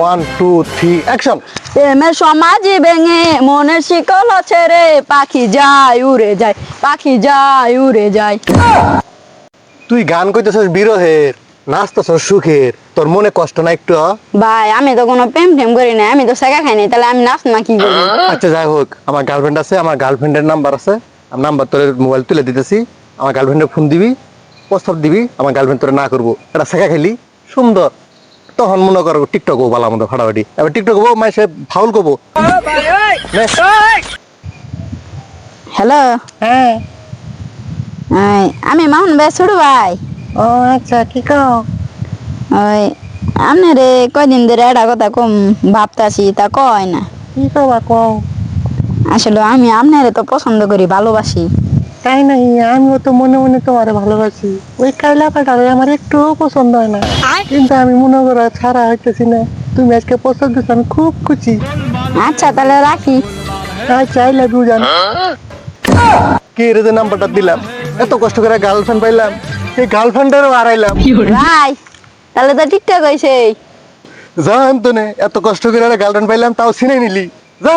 1 2 3 action. প্রেমের সমাজই ভেঙে মনের শিকল ছেড়ে পাখি যায় উড়ে যায়, পাখি যায় উড়ে যায়। তুই গান কইতেছস বিরহের, নাচতেছস সুখের, তোর মনে কষ্ট না একটু? ভাই আমি তো কোনো প্রেম টেম করি না, আমি তো সেকা খাই নাই, তাহলে আমি নাচ না কি করি? আচ্ছা যাই হোক, আমার গার্লফ্রেন্ড আছে, আমার গার্লফ্রেন্ডের নাম্বার আছে, আমি নাম্বার তোর মোবাইল তুলে দিতেছি। আমার গার্লফ্রেন্ডে ফোন দিবি, প্রস্তাব দিবি, আমার গার্লফ্রেন্ড তোরে না করবো, এটা শেখা খেলি সুন্দর। তখন মনে করো টিকটক হবো ভালো মতো ফাটাফাটি, এবার টিকটক হবো মাই সে ফাউল করবো। হ্যালো, হ্যাঁ। আমি মামুন ভাই ছোট ভাই। ও আচ্ছা, কি কও? ওই আপনি রে কয়দিন ধরে একটা কথা কম ভাবতাছি, তা কয় না। কি কবা কও? আসলে আমি আপনারে তো পছন্দ করি, ভালোবাসি। তাই নাই, আমিও তো মনে মনে তোমারে ভালোবাসি। ওই কাইলা কাটারে আমার একটুও পছন্দ হয় না, কিন্তু আমি মনে করো ছাড়া হইতেছি না। তুমি আজকে পছন্দ দিচ্ছ, আমি খুব খুশি। আচ্ছা তাহলে রাখি। আচ্ছা, আই লাভ ইউ জান। কে রে যে নাম্বারটা দিলাম, এত কষ্ট করে গার্লফ্রেন্ড পাইলাম, এই গার্লফ্রেন্ডেরও হারাইলাম। ভাই তাহলে তো ঠিকঠাক হয়েছে। যা তো এত কষ্ট করে গার্লফ্রেন্ড পাইলাম, তাও চিনে নিলি, যা।